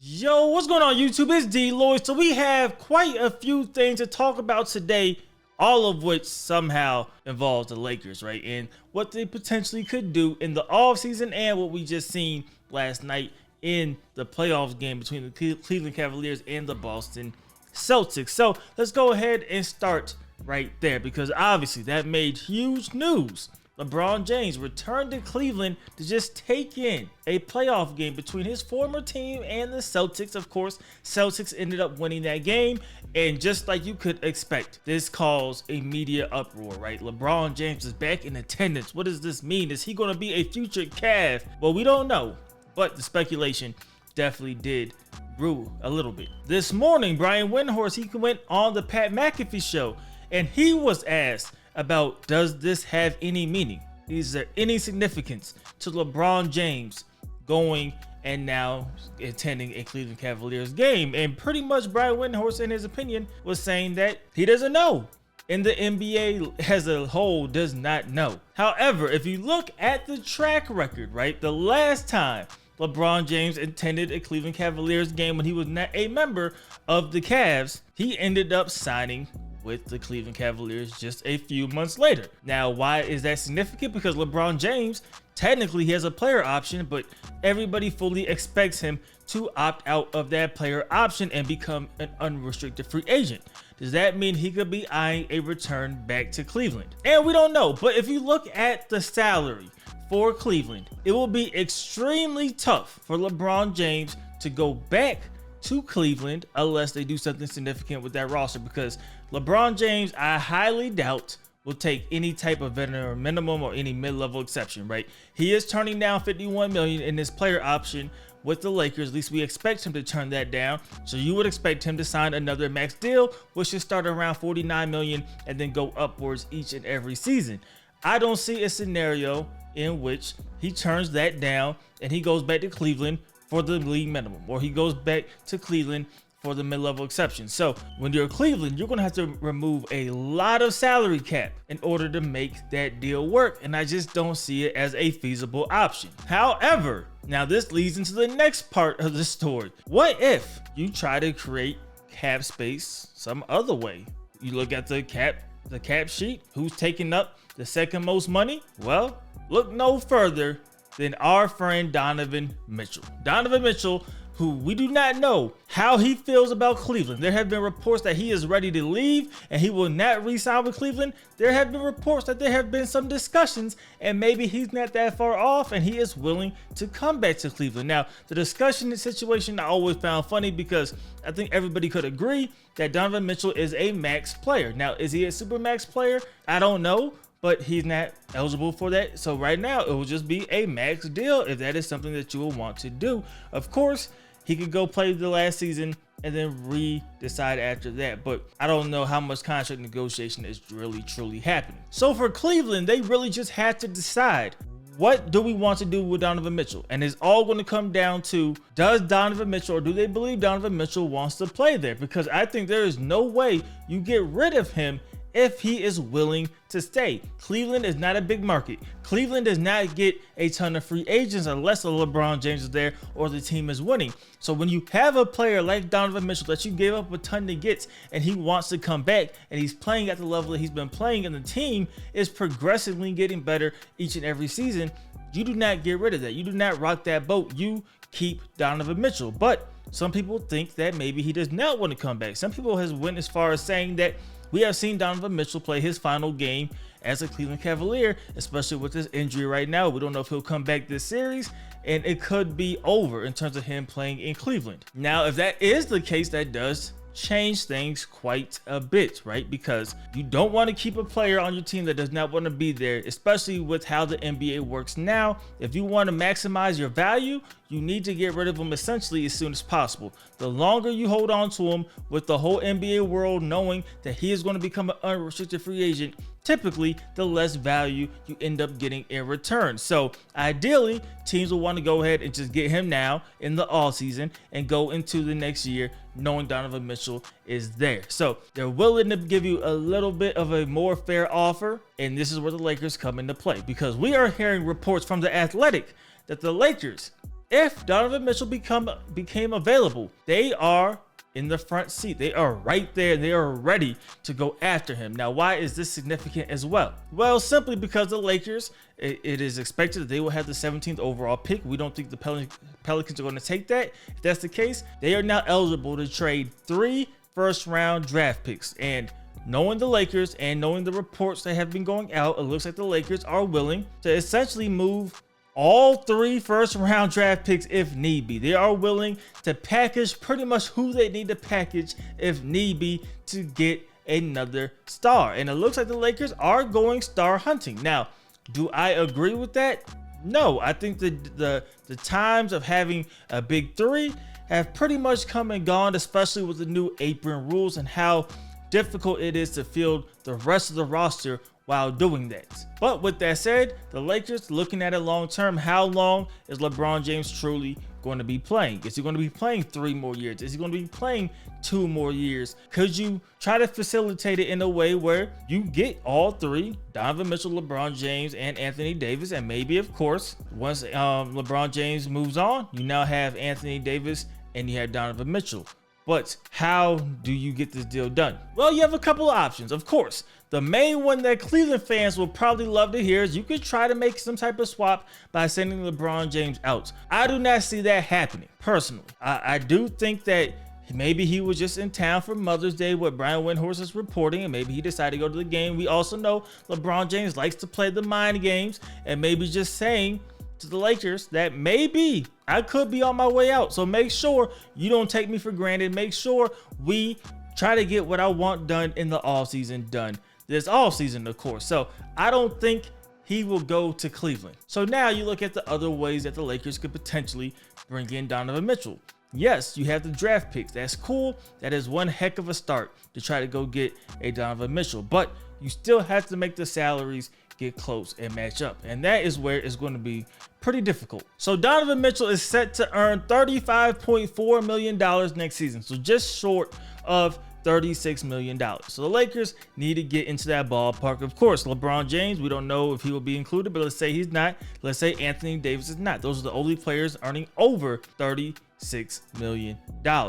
Yo, what's going on YouTube? It's DLloyd. So we have quite a few things to talk about today, all of which somehow involves the Lakers, right? And what they potentially could do in the offseason and what we just seen last night in the playoffs game between the Cleveland Cavaliers and the Boston Celtics. So let's go ahead and start right there because obviously that made huge news. LeBron James returned to Cleveland to just take in a playoff game between his former team and the Celtics. Of course, Celtics ended up winning that game, and just like you could expect, this caused a media uproar, right? LeBron James is back in attendance. What does this mean? Is he going to be a future Cav? Well, we don't know, but the speculation definitely did brew a little bit. This morning, Brian Windhorst, he went on the Pat McAfee show, and he was asked about, does this have any meaning? Is there any significance to LeBron James going and now attending a Cleveland Cavaliers game? And pretty much Brian Windhorst, in his opinion, was saying that he doesn't know. And the NBA as a whole does not know. However, if you look at the track record, right, the last time LeBron James attended a Cleveland Cavaliers game when he was not a member of the Cavs, he ended up signing with the Cleveland Cavaliers just a few months later. Now, why is that significant? Because LeBron James, technically he has a player option, but everybody fully expects him to opt out of that player option and become an unrestricted free agent. Does that mean he could be eyeing a return back to Cleveland? And we don't know, but if you look at the salary for Cleveland, it will be extremely tough for LeBron James to go back to Cleveland unless they do something significant with that roster, because LeBron James, I highly doubt, will take any type of veteran minimum or any mid-level exception, right? He is turning down $51 million in his player option with the Lakers. At least we expect him to turn that down. So you would expect him to sign another max deal, which should start around $49 million and then go upwards each and every season. I don't see a scenario in which he turns that down and he goes back to Cleveland for the league minimum, or he goes back to Cleveland for the mid-level exception. So when you're Cleveland, you're going to have to remove a lot of salary cap in order to make that deal work. And I just don't see it as a feasible option. However, now this leads into the next part of the story. What if you try to create cap space some other way? You look at the cap sheet, who's taking up the second most money? Well, look no further than our friend Donovan Mitchell. Donovan Mitchell, who we do not know how he feels about Cleveland. There have been reports that he is ready to leave and he will not re-sign with Cleveland. There have been reports that there have been some discussions and maybe he's not that far off and he is willing to come back to Cleveland. Now, the discussion and situation I always found funny because I think everybody could agree that Donovan Mitchell is a max player. Now, is he a super max player? I don't know, but he's not eligible for that. So right now it will just be a max deal if that is something that you will want to do. Of course, he could go play the last season and then decide after that. But I don't know how much contract negotiation is really truly happening. So for Cleveland, they really just had to decide, what do we want to do with Donovan Mitchell? And it's all going to come down to, does Donovan Mitchell, or do they believe Donovan Mitchell wants to play there? Because I think there is no way you get rid of him if he is willing to stay. Cleveland is not a big market. Cleveland does not get a ton of free agents unless a LeBron James is there or the team is winning. So when you have a player like Donovan Mitchell that you gave up a ton to get and he wants to come back and he's playing at the level that he's been playing and the team is progressively getting better each and every season, you do not get rid of that. You do not rock that boat. You keep Donovan Mitchell. But some people think that maybe he does not want to come back. Some people has went as far as saying that we have seen Donovan Mitchell play his final game as a Cleveland Cavalier, especially with this injury right now. We don't know if he'll come back this series, and it could be over in terms of him playing in Cleveland. Now, if that is the case, that does change things quite a bit, right? Because you don't want to keep a player on your team that does not want to be there, especially with how the NBA works now. If you want to maximize your value, you need to get rid of him essentially as soon as possible. The longer you hold on to him, with the whole NBA world knowing that he is going to become an unrestricted free agent, typically the less value you end up getting in return. So ideally, teams will want to go ahead and just get him now in the offseason and go into the next year knowing Donovan Mitchell is there. So they're willing to give you a little bit of a more fair offer, and this is where the Lakers come into play, because we are hearing reports from The Athletic that the Lakers if Donovan Mitchell became available, they are in the front seat. They are right there. They are ready to go after him. Now, why is this significant as well? Well, simply because the Lakers, it is expected that they will have the 17th overall pick. We don't think the Pelicans are going to take that. If that's the case, they are now eligible to trade 3 first-round draft picks. And knowing the Lakers and knowing the reports that have been going out, it looks like the Lakers are willing to essentially move all 3 first-round draft picks if need be. They are willing to package pretty much who they need to package if need be to get another star. And it looks like the Lakers are going star hunting. Now, do I agree with that? No. I think the times of having a big 3 have pretty much come and gone, especially with the new apron rules and how difficult it is to field the rest of the roster while doing that. But with that said, the Lakers looking at it long term, how long is LeBron James truly going to be playing? Is he going to be playing 3 more years? Is he going to be playing 2 more years? Could you try to facilitate it in a way where you get all 3, Donovan Mitchell, LeBron James, and Anthony Davis, and maybe, of course, once LeBron James moves on, you now have Anthony Davis and you have Donovan Mitchell. But how do you get this deal done? Well, you have a couple of options. Of course, the main one that Cleveland fans will probably love to hear is you could try to make some type of swap by sending LeBron James out. I do not see that happening, personally. I do think that maybe he was just in town for Mother's Day, what Brian Windhorst is reporting, and maybe he decided to go to the game. We also know LeBron James likes to play the mind games, and maybe just saying to the Lakers that maybe I could be on my way out. So make sure you don't take me for granted. Make sure we try to get what I want done in the offseason done this offseason, of course. So I don't think he will go to Cleveland. So now you look at the other ways that the Lakers could potentially bring in Donovan Mitchell. Yes, you have the draft picks. That's cool. That is one heck of a start to try to go get a Donovan Mitchell. But you still have to make the salaries get close and match up. And that is where it's going to be pretty difficult. So Donovan Mitchell is set to earn $35.4 million next season. So just short of $36 million. So the Lakers need to get into that ballpark. Of course, LeBron James, we don't know if he will be included, but let's say he's not. Let's say Anthony Davis is not. Those are the only players earning over $36 million.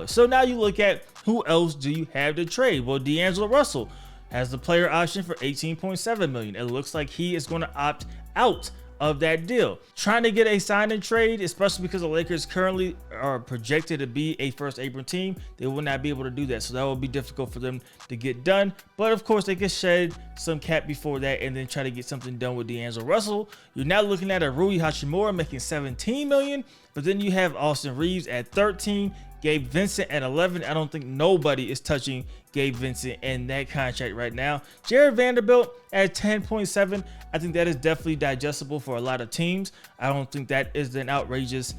So now you look at who else do you have to trade? Well, D'Angelo Russell has the player option for $18.7 million. It looks like he is going to opt out of that deal. Trying to get a sign and trade, especially because the Lakers currently are projected to be a first apron team, they will not be able to do that. So that will be difficult for them to get done. But of course, they can shed some cap before that and then try to get something done with D'Angelo Russell. You're now looking at a Rui Hachimura making $17 million, but then you have Austin Reeves at 13, Gabe Vincent at 11. I don't think nobody is touching Gabe Vincent in that contract right now. Jared Vanderbilt at 10.7. I think that is definitely digestible for a lot of teams. I don't think that is an outrageous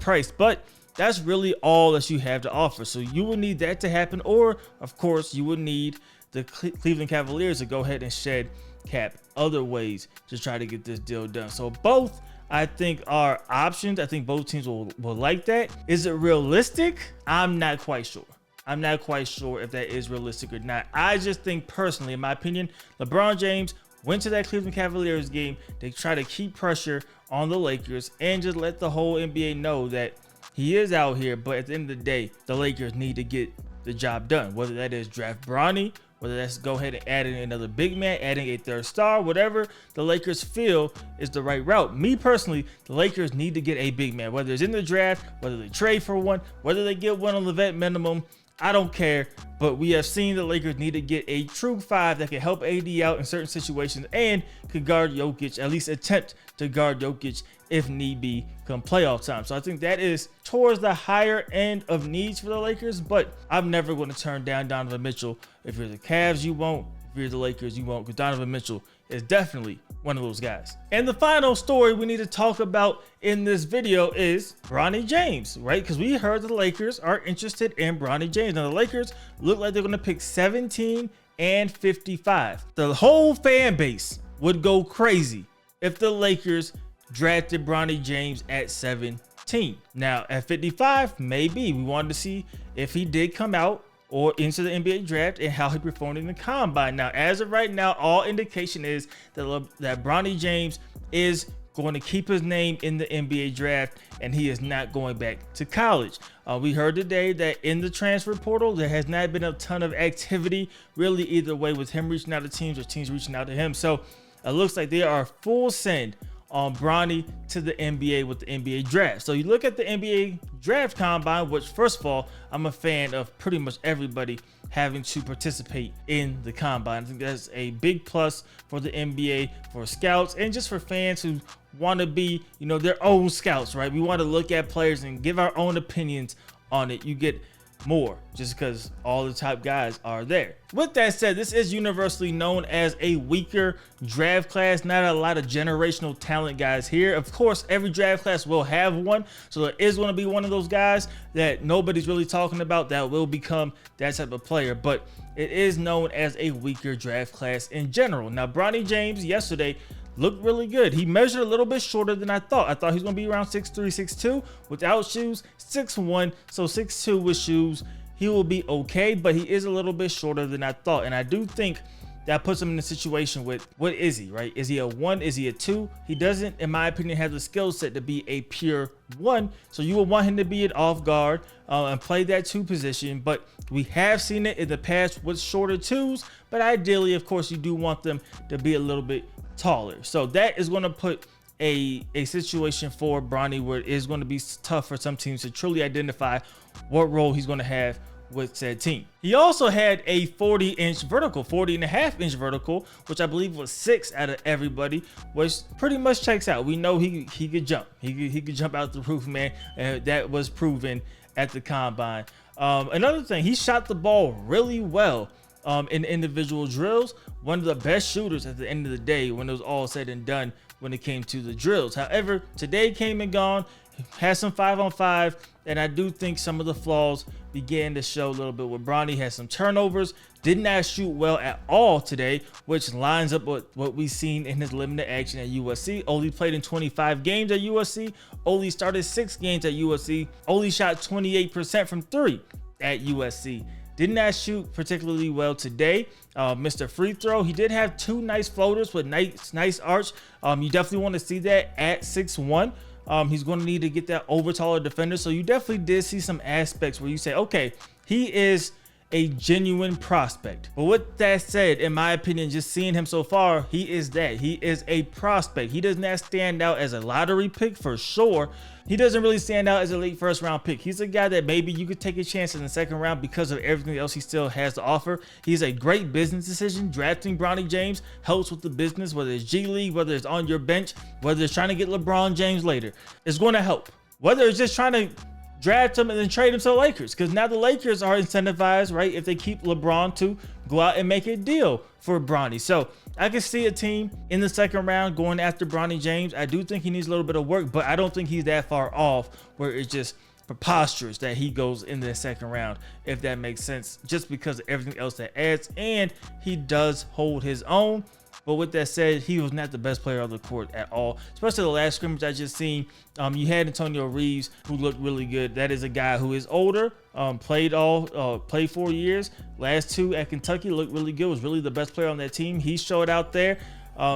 price, but that's really all that you have to offer. So you will need that to happen, or of course you would need the Cleveland Cavaliers to go ahead and shed cap other ways to try to get this deal done. So both, I think, are options. I think both teams will like that. Is it realistic? I'm not quite sure. I'm not quite sure if that is realistic or not. I just think personally, in my opinion, LeBron James went to that Cleveland Cavaliers game. They try to keep pressure on the Lakers and just let the whole NBA know that he is out here. But at the end of the day, the Lakers need to get the job done, whether that is draft Bronny, whether that's go ahead and add in another big man, adding a third star, whatever the Lakers feel is the right route. Me personally, the Lakers need to get a big man, whether it's in the draft, whether they trade for one, whether they get one on the vet minimum. I don't care, but we have seen the Lakers need to get a true 5 that can help AD out in certain situations and could guard Jokic, at least attempt to guard Jokic if need be come playoff time. So I think that is towards the higher end of needs for the Lakers, but I'm never going to turn down Donovan Mitchell. If you're the Cavs, you won't. If you're the Lakers, you won't, because Donovan Mitchell is definitely one of those guys. And the final story we need to talk about in this video is Bronny James, right? Because we heard that the Lakers are interested in Bronny James. Now the Lakers look like they're going to pick 17 and 55. The whole fan base would go crazy if the Lakers drafted Bronny James at 17. Now at 55, maybe we wanted to see if he did come out or into the NBA draft and how he performed in the combine. Now, as of right now, all indication is that Bronny James is going to keep his name in the NBA draft, and he is not going back to college. We heard today that in the transfer portal, there has not been a ton of activity really either way, with him reaching out to teams or teams reaching out to him. So it looks like they are full send on Bronny to the NBA with the NBA draft. So you look at the NBA draft combine, which first of all, I'm a fan of pretty much everybody having to participate in the combine. I think that's a big plus for the NBA, for scouts, and just for fans who want to be, you know, their own scouts, right? We want to look at players and give our own opinions on it. You get more just because all the top guys are there. With that said, this is universally known as a weaker draft class. Not a lot of generational talent guys here. Of course, every draft class will have one, so there is going to be one of those guys that nobody's really talking about that will become that type of player, but it is known as a weaker draft class in general. Now, Bronny James yesterday looked really good. He measured a little bit shorter than I thought. I thought he was going to be around 6'3", 6'2". Without shoes, 6'1", so 6'2" with shoes. He will be okay, but he is a little bit shorter than I thought. And I do think that puts him in a situation with, what is he, right? Is he a 1? Is he a 2? He doesn't, in my opinion, have the skill set to be a pure 1. So you will want him to be an off guard and play that 2 position. But we have seen it in the past with shorter 2s. But ideally, of course, you do want them to be a little bit taller. So that is going to put a situation for Bronny where it is going to be tough for some teams to truly identify what role he's going to have with said team. He also had a 40-inch vertical, 40.5-inch vertical, which I believe was 6 out of everybody, which pretty much checks out. We know he could jump. He could jump out the roof, man, and that was proven at the combine. Another thing, he shot the ball really well in individual drills. One of the best shooters at the end of the day when it was all said and done when it came to the drills. However, today came and gone, had some 5-on-5, and I do think some of the flaws began to show a little bit. With Bronny, had some turnovers, did not shoot well at all today, which lines up with what we've seen in his limited action at USC. Only played in 25 games at USC, only started 6 games at USC, only shot 28% from 3 at USC. Did not shoot particularly well today. Mr. Free Throw, he did have 2 nice floaters with nice arch. You definitely want to see that at 6'1". He's going to need to get that over taller defender. So you definitely did see some aspects where you say, okay, he is a genuine prospect. But with that said, in my opinion, just seeing him so far, he is that. He is a prospect. He does not stand out as a lottery pick for sure. He doesn't really stand out as a late first round pick. He's a guy that maybe you could take a chance in the second round because of everything else he still has to offer. He's a great business decision. Drafting Bronny James helps with the business, whether it's G League, whether it's on your bench, whether it's trying to get LeBron James later. It's going to help. Whether it's just trying to draft him and then trade him to the Lakers, because now the Lakers are incentivized, right, if they keep LeBron, to go out and make a deal for Bronny. So I can see a team in the second round going after Bronny James. I do think he needs a little bit of work, but I don't think he's that far off where it's just preposterous that he goes in the second round, if that makes sense, just because of everything else that adds. And he does hold his own. But with that said, he was not the best player on the court at all, especially the last scrimmage I just seen. You had Antonio Reeves, who looked really good. That is a guy who is older, played 4 years. Last 2 at Kentucky looked really good, was really the best player on that team. He showed out there.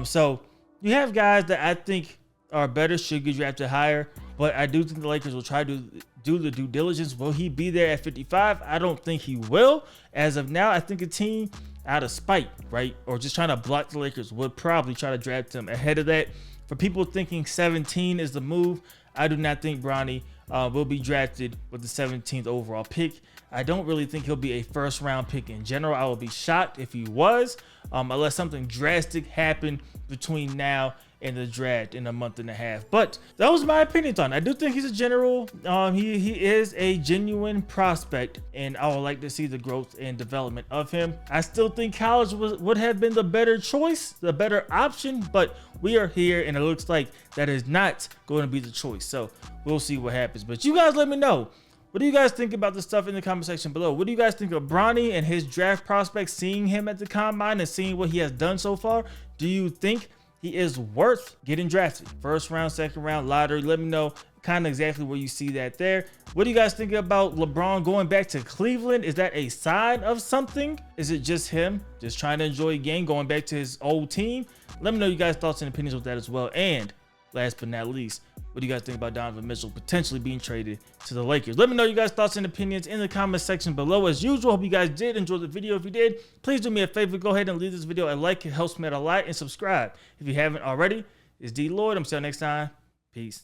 So you have guys that I think are better, should get drafted higher. But I do think the Lakers will try to do the due diligence. Will he be there at 55? I don't think he will. As of now, I think a team out of spite, right, or just trying to block the Lakers, would probably try to draft him ahead of that. For people thinking 17 is the move, I do not think Bronny will be drafted with the 17th overall pick. I don't really think he'll be a first round pick in general. I would be shocked if he was, unless something drastic happened between now and the draft in a month and a half. But that was my opinion on it. I do think he's a general. He is a genuine prospect, and I would like to see the growth and development of him. I still think college would have been the better choice, the better option, but we are here, and it looks like that is not going to be the choice. So we'll see what happens. But you guys let me know. What do you guys think about the stuff in the comment section below? What do you guys think of Bronny and his draft prospects, seeing him at the combine and seeing what he has done so far? Do you think he is worth getting drafted? First round, second round, lottery? Let me know kind of exactly where you see that there. What do you guys think about LeBron going back to Cleveland? Is that a sign of something? Is it just him just trying to enjoy a game, going back to his old team? Let me know you guys' thoughts and opinions with that as well. And last but not least, what do you guys think about Donovan Mitchell potentially being traded to the Lakers? Let me know your guys' thoughts and opinions in the comment section below. As usual, hope you guys did enjoy the video. If you did, please do me a favor. Go ahead and leave this video a like. It helps me out a lot. And subscribe if you haven't already. It's DLloyd. I'm see you next time. Peace.